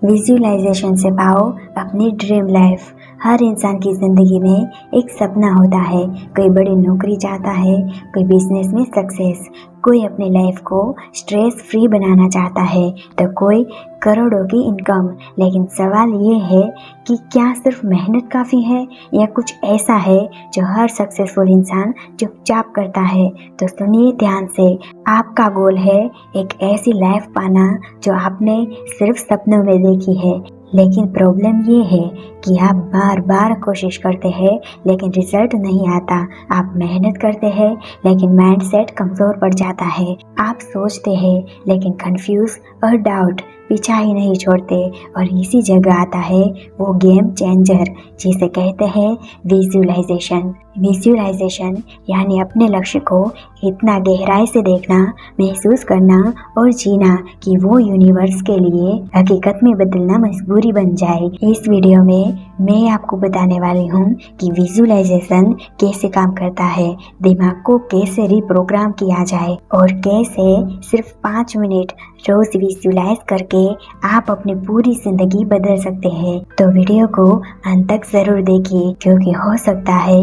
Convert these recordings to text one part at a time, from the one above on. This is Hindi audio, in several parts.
विजुअलाइजेशन से पाओ अपनी ड्रीम लाइफ। हर इंसान की ज़िंदगी में एक सपना होता है। कोई बड़ी नौकरी चाहता है, कोई बिजनेस में सक्सेस, कोई अपनी लाइफ को स्ट्रेस फ्री बनाना चाहता है, तो कोई करोड़ों की इनकम। लेकिन सवाल ये है कि क्या सिर्फ मेहनत काफ़ी है या कुछ ऐसा है जो हर सक्सेसफुल इंसान चुपचाप करता है। तो सुनिए ध्यान से। आपका गोल है एक ऐसी लाइफ पाना जो आपने सिर्फ सपनों में देखी है। लेकिन प्रॉब्लम ये है कि आप बार बार कोशिश करते हैं लेकिन रिजल्ट नहीं आता। आप मेहनत करते हैं लेकिन माइंडसेट कमज़ोर पड़ जाता है। आप सोचते हैं लेकिन कंफ्यूज और डाउट पीछा ही नहीं छोड़ते। और इसी जगह आता है वो गेम चेंजर जिसे कहते हैं विजुअलाइजेशन। विजुअलाइजेशन यानी अपने लक्ष्य को इतना गहराई से देखना, महसूस करना और जीना कि वो यूनिवर्स के लिए हकीकत में बदलना मजबूरी बन जाए। इस वीडियो में मैं आपको बताने वाली हूँ कि विजुअलाइजेशन कैसे काम करता है, दिमाग को कैसे रिप्रोग्राम किया जाए और कैसे सिर्फ 5 मिनट रोज विजुअलाइज करके आप अपनी पूरी जिंदगी बदल सकते हैं। तो वीडियो को अंत तक जरूर देखिए क्योंकि हो सकता है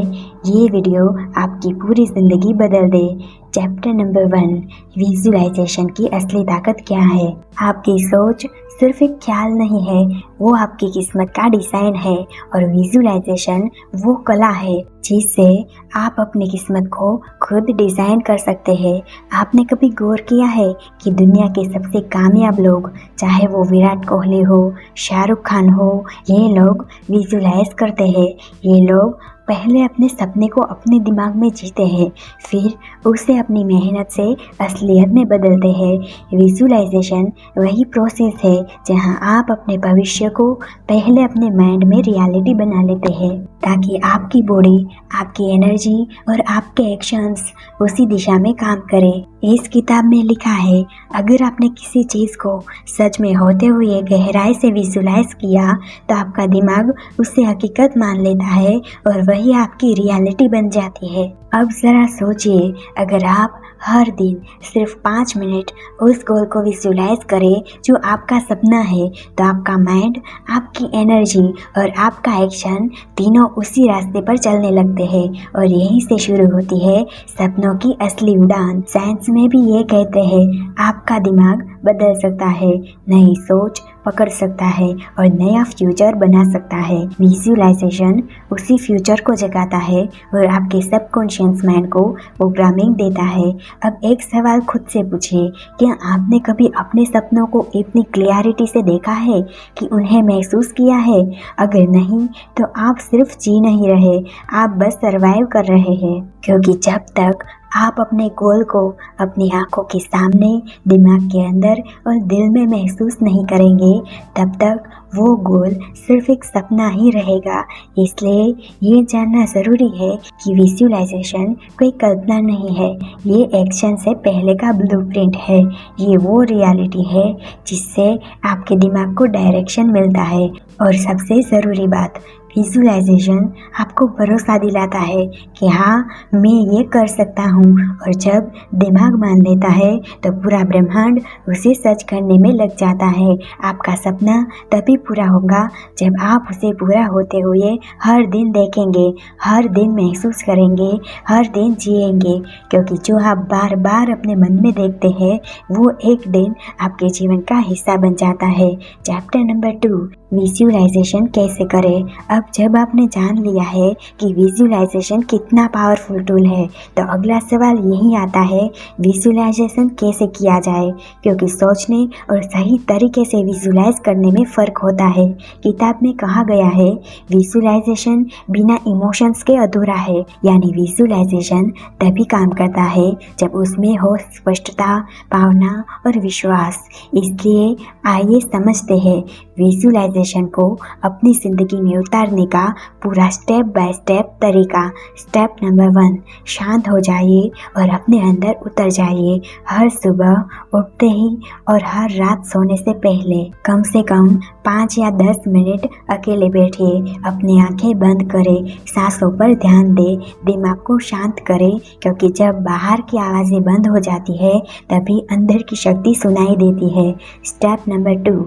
ये वीडियो आपकी पूरी जिंदगी बदल दे। चैप्टर नंबर 1, विजुअलाइजेशन की असली ताकत क्या है। आपकी सोच सिर्फ एक ख्याल नहीं है, वो आपकी किस्मत का डिजाइन है। और विजुअलाइजेशन वो कला है जिससे आप अपनी किस्मत को खुद डिजाइन कर सकते हैं। आपने कभी गौर किया है कि दुनिया के सबसे कामयाब लोग, चाहे वो विराट कोहली हो, शाहरुख खान हो, ये लोग विजुअलाइज करते हैं। ये लोग पहले अपने सपने को अपने दिमाग में जीते हैं, फिर उसे अपनी मेहनत से असलियत में बदलते हैं। विजुअलाइजेशन वही प्रोसेस है जहां आप अपने भविष्य को पहले अपने माइंड में रियलिटी बना लेते हैं ताकि आपकी बॉडी, आपकी एनर्जी और आपके एक्शंस उसी दिशा में काम करें। इस किताब में लिखा है, अगर आपने किसी चीज़ को सच में होते हुए गहराई से विजुअलाइज किया तो आपका दिमाग उसे हकीकत मान लेता है और वही आपकी रियलिटी बन जाती है। अब ज़रा सोचिए, अगर आप हर दिन सिर्फ 5 मिनट उस गोल को विजुअलाइज करें जो आपका सपना है, तो आपका माइंड, आपकी एनर्जी और आपका एक्शन तीनों उसी रास्ते पर चलने लगते हैं। और यहीं से शुरू होती है सपनों की असली उड़ान। साइंस में भी ये कहते हैं, आपका दिमाग बदल सकता है, नई सोच पकड़ सकता है और नया फ्यूचर बना सकता है। विजुअलाइजेशन उसी फ्यूचर को जगाता है और आपके सबकॉन्शियस माइंड को प्रोग्रामिंग देता है। अब एक सवाल खुद से पूछिए, क्या आपने कभी अपने सपनों को इतनी क्लियरिटी से देखा है कि उन्हें महसूस किया है? अगर नहीं तो आप सिर्फ जी नहीं रहे, आप बस सर्वाइव कर रहे हैं। क्योंकि जब तक आप अपने गोल को अपनी आंखों के सामने, दिमाग के अंदर और दिल में महसूस नहीं करेंगे, तब तक वो गोल सिर्फ एक सपना ही रहेगा। इसलिए ये जानना ज़रूरी है कि विजुअलाइजेशन कोई कल्पना नहीं है, ये एक्शन से पहले का ब्लूप्रिंट है। ये वो रियलिटी है जिससे आपके दिमाग को डायरेक्शन मिलता है। और सबसे ज़रूरी बात, विजुअलाइजेशन आपको भरोसा दिलाता है कि हाँ, मैं ये कर सकता हूँ। और जब दिमाग मान लेता है तो पूरा ब्रह्मांड उसे सच करने में लग जाता है। आपका सपना तभी पूरा होगा जब आप उसे पूरा होते हुए हर दिन देखेंगे, हर दिन महसूस करेंगे, हर दिन जिएंगे। क्योंकि जो आप बार बार अपने मन में देखते हैं वो एक दिन आपके जीवन का हिस्सा बन जाता है। चैप्टर नंबर 2, विजुअलाइजेशन कैसे करें। अब जब आपने जान लिया है कि विजुअलाइजेशन कितना पावरफुल टूल है, तो अगला सवाल यही आता है, विजुअलाइजेशन कैसे किया जाए। क्योंकि सोचने और सही तरीके से विजुअलाइज करने में फ़र्क होता है। किताब में कहा गया है, विजुअलाइजेशन बिना इमोशंस के अधूरा है। यानी विजुअलाइजेशन तभी काम करता है जब उसमें हो स्पष्टता, भावना और विश्वास। इसलिए आइए समझते हैं विजुअलाइजेशन को अपनी ज़िंदगी में उतारने का पूरा स्टेप बाय स्टेप तरीका। स्टेप नंबर 1, शांत हो जाइए और अपने अंदर उतर जाइए। हर सुबह उठते ही और हर रात सोने से पहले कम से कम 5 या 10 मिनट अकेले बैठिए। अपनी आंखें बंद करें, सांसों पर ध्यान दें, दिमाग को शांत करें। क्योंकि जब बाहर की आवाज़ें बंद हो जाती है तभी अंदर की शक्ति सुनाई देती है। स्टेप नंबर 2,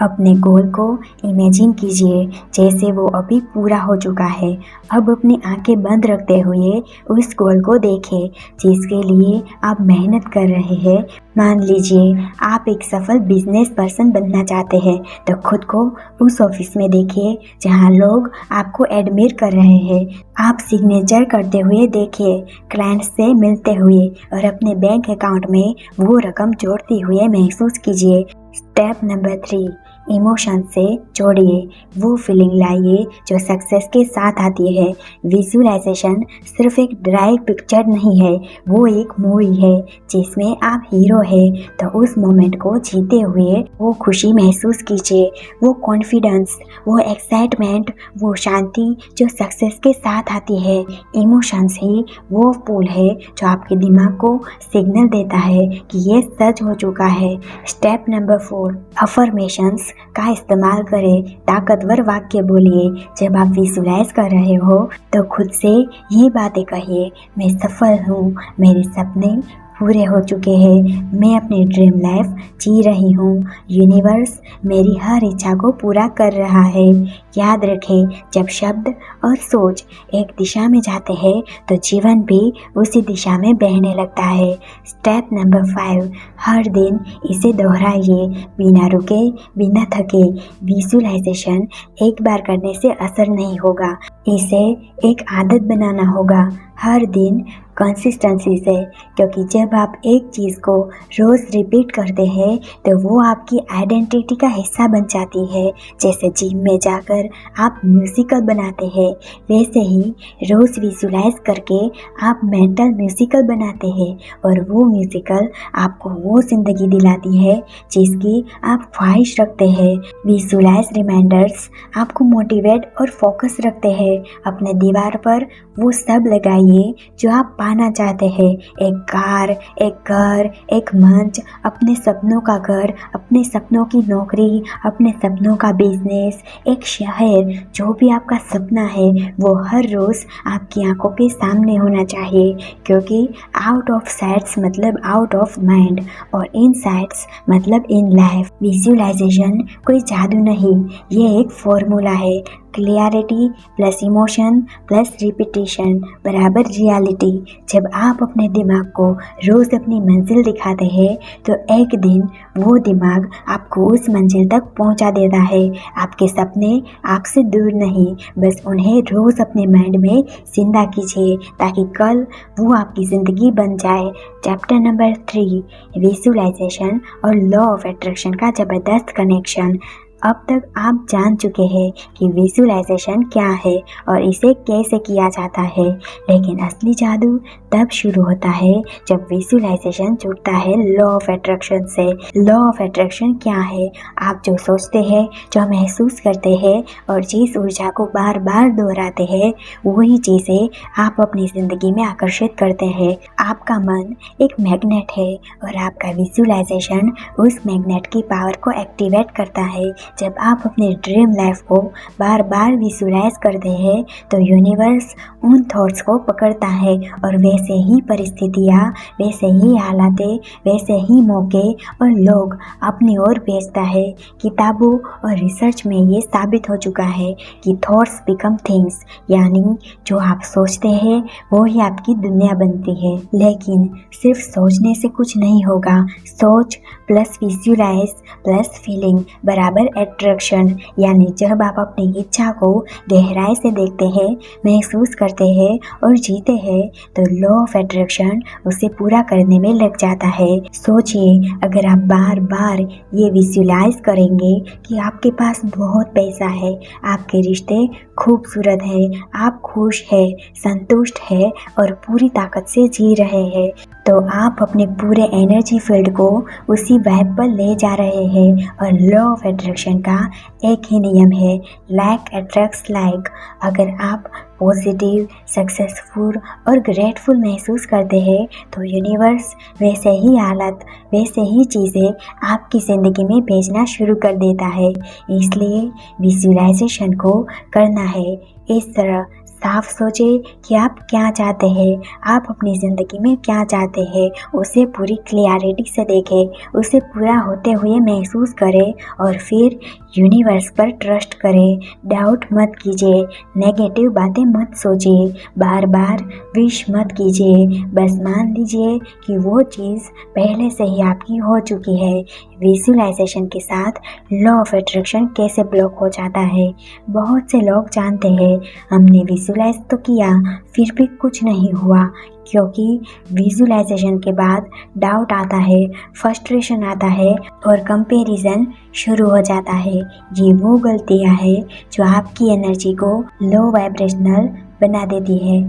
अपने गोल को इमेजिन कीजिए जैसे वो अभी पूरा हो चुका है। अब अपनी आंखें बंद रखते हुए उस गोल को देखें जिसके लिए आप मेहनत कर रहे हैं। मान लीजिए आप एक सफल बिजनेस पर्सन बनना चाहते हैं, तो खुद को उस ऑफिस में देखिए जहां लोग आपको एडमियर कर रहे हैं। आप सिग्नेचर करते हुए देखिए, क्लाइंट से मिलते हुए और अपने बैंक अकाउंट में वो रकम जोड़ते हुए महसूस कीजिए। स्टेप नंबर 3, इमोशन से जोड़िए। वो फीलिंग लाइए जो सक्सेस के साथ आती है। विजुअलाइजेशन सिर्फ एक ड्राई पिक्चर नहीं है, वो एक मूवी है जिसमें आप हीरो हैं। तो उस मोमेंट को जीते हुए वो खुशी महसूस कीजिए, वो कॉन्फिडेंस, वो एक्साइटमेंट, वो शांति जो सक्सेस के साथ आती है। इमोशंस ही वो पुल है जो आपके दिमाग को सिग्नल देता है कि ये सच हो चुका है। स्टेप नंबर 4, अफर्मेशंस का इस्तेमाल करें। ताकतवर वाक्य बोलिए। जब आप विजुलाइज कर रहे हो तो खुद से ये बातें कहिए, मैं सफल हूँ, मेरे सपने पूरे हो चुके हैं, मैं अपनी ड्रीम लाइफ जी रही हूँ, यूनिवर्स मेरी हर इच्छा को पूरा कर रहा है। याद रखें, जब शब्द और सोच एक दिशा में जाते हैं तो जीवन भी उसी दिशा में बहने लगता है। स्टेप नंबर 5, हर दिन इसे दोहराइए, बिना रुके, बिना थके। विजुअलाइजेशन एक बार करने से असर नहीं होगा, इसे एक आदत बनाना होगा, हर दिन कंसिस्टेंसी से। क्योंकि जब आप एक चीज़ को रोज़ रिपीट करते हैं तो वो आपकी आइडेंटिटी का हिस्सा बन जाती है। जैसे जिम में जाकर आप म्यूजिकल बनाते हैं, वैसे ही रोज़ विजुलाइज करके आप मेंटल म्यूजिकल बनाते हैं और वो म्यूजिकल आपको वो ज़िंदगी दिलाती है जिसकी आप ख्वाहिश रखते हैं। विजुलाइज रिमाइंडर्स आपको मोटिवेट और फोकस रखते हैं। अपने दीवार पर वो सब लगाइए जो आप पाना चाहते हैं, एक कार, एक घर, एक मंच, अपने सपनों का घर, अपने सपनों की नौकरी, अपने सपनों का बिजनेस, एक शहर। जो भी आपका सपना है वो हर रोज़ आपकी आंखों के सामने होना चाहिए, क्योंकि आउट ऑफ साइट्स मतलब आउट ऑफ माइंड और इन साइट्स मतलब इन लाइफ। विजुअलाइजेशन कोई जादू नहीं, ये एक फॉर्मूला है। Clarity plus emotion plus repetition बराबर रियलिटी। जब आप अपने दिमाग को रोज़ अपनी मंजिल दिखाते हैं तो एक दिन वो दिमाग आपको उस मंजिल तक पहुंचा देता है। आपके सपने आपसे दूर नहीं, बस उन्हें रोज़ अपने माइंड में जिंदा कीजिए ताकि कल वो आपकी ज़िंदगी बन जाए। चैप्टर नंबर 3, विजुअलाइजेशन और लॉ ऑफ अट्रैक्शन का ज़बरदस्त कनेक्शन। अब तक आप जान चुके हैं कि विजुअलाइजेशन क्या है और इसे कैसे किया जाता है, लेकिन असली जादू तब शुरू होता है जब विजुअलाइजेशन जुड़ता है लॉ ऑफ अट्रैक्शन से। लॉ ऑफ अट्रैक्शन क्या है? आप जो सोचते हैं, जो महसूस करते हैं और जिस ऊर्जा को बार बार दोहराते हैं, वही चीज़ें आप अपनी ज़िंदगी में आकर्षित करते हैं। आपका मन एक मैग्नेट है और आपका विजुअलाइजेशन उस मैग्नेट की पावर को एक्टिवेट करता है। जब आप अपनी ड्रीम लाइफ को बार बार विजुअलाइज करते हैं तो यूनिवर्स उन थॉट्स को पकड़ता है और वैसे ही परिस्थितियाँ, वैसे ही हालातें, वैसे ही मौके और लोग अपनी ओर भेजता है। किताबों और रिसर्च में ये साबित हो चुका है कि थॉट्स बिकम थिंग्स, यानी जो आप सोचते हैं वो ही आपकी दुनिया बनती है। लेकिन सिर्फ सोचने से कुछ नहीं होगा, सोच प्लस विजुअलाइज प्लस फीलिंग बराबर अट्रैक्शन। यानी जब आप अपनी इच्छा को गहराई से देखते हैं, महसूस करते हैं और जीते हैं तो लॉ ऑफ अट्रैक्शन उसे पूरा करने में लग जाता है। सोचिए, अगर आप बार बार ये विजुअलाइज करेंगे कि आपके पास बहुत पैसा है, आपके रिश्ते खूबसूरत है, आप खुश है, संतुष्ट है और पूरी ताकत से जी रहे हैं, तो आप अपने पूरे एनर्जी फील्ड को उसी वाइब पर ले जा रहे हैं। और लॉ ऑफ अट्रैक्शन का एक ही नियम है, लाइक अट्रैक्ट्स लाइक। अगर आप पॉजिटिव, सक्सेसफुल और ग्रेटफुल महसूस करते हैं तो यूनिवर्स वैसे ही हालत, वैसे ही चीज़ें आपकी ज़िंदगी में भेजना शुरू कर देता है। इसलिए विजुअलाइजेशन को करना है इस तरह साफ सोचें कि आप क्या चाहते हैं, आप अपनी ज़िंदगी में क्या चाहते हैं, उसे पूरी क्लियरिटी से देखें, उसे पूरा होते हुए महसूस करें और फिर यूनिवर्स पर ट्रस्ट करें। डाउट मत कीजिए, नेगेटिव बातें मत सोचिए, बार बार विश मत कीजिए, बस मान लीजिए कि वो चीज़ पहले से ही आपकी हो चुकी है। विजुअलाइजेशन के साथ लॉ ऑफ अट्रैक्शन कैसे ब्लॉक हो जाता है। बहुत से लोग जानते हैं हमने विजुअलाइज तो किया फिर भी कुछ नहीं हुआ, क्योंकि विजुअलाइजेशन के बाद डाउट आता है, फ्रस्ट्रेशन आता है और कंपैरिजन शुरू हो जाता है। ये वो गलतियां हैं जो आपकी एनर्जी को लो वाइब्रेशनल बना देती है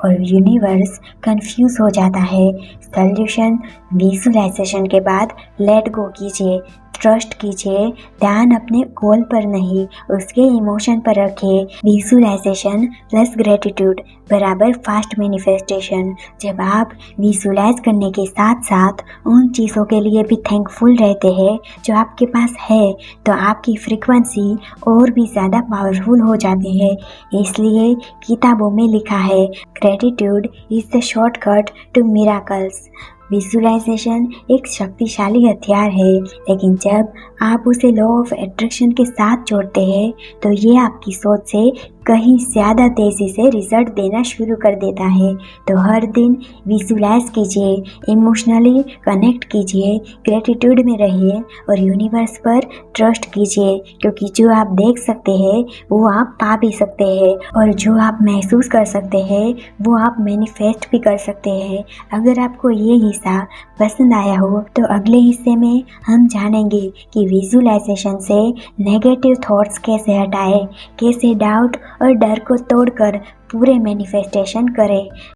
और यूनिवर्स कंफ्यूज हो जाता है। सॉल्यूशन विजुअलाइजेशन के बाद लेट गो कीजिए, ट्रस्ट कीजिए, ध्यान अपने गोल पर नहीं उसके इमोशन पर रखिए। विजुअलाइजेशन प्लस ग्रेटिट्यूड बराबर फास्ट मैनिफेस्टेशन। जब आप विजुअलाइज करने के साथ साथ उन चीज़ों के लिए भी थैंकफुल रहते हैं जो आपके पास है, तो आपकी फ्रीक्वेंसी और भी ज़्यादा पावरफुल हो जाती है। इसलिए किताबों में लिखा है, gratitude is the shortcut to miracles. Visualisation एक शक्तिशाली हथियार है, लेकिन जब आप उसे लॉ ऑफ अट्रैक्शन के साथ जोड़ते हैं तो ये आपकी सोच से कहीं ज़्यादा तेज़ी से रिजल्ट देना शुरू कर देता है। तो हर दिन विजुअलाइज कीजिए, इमोशनली कनेक्ट कीजिए, ग्रेटिट्यूड में रहिए और यूनिवर्स पर ट्रस्ट कीजिए, क्योंकि जो आप देख सकते हैं वो आप पा भी सकते हैं और जो आप महसूस कर सकते हैं वो आप मैनिफेस्ट भी कर सकते हैं। अगर आपको ये हिस्सा पसंद आया हो तो अगले हिस्से में हम जानेंगे कि विजुअलाइजेशन से नेगेटिव थॉट्स कैसे हटाएं, कैसे डाउट और डर को तोड़कर पूरे मैनिफेस्टेशन करें।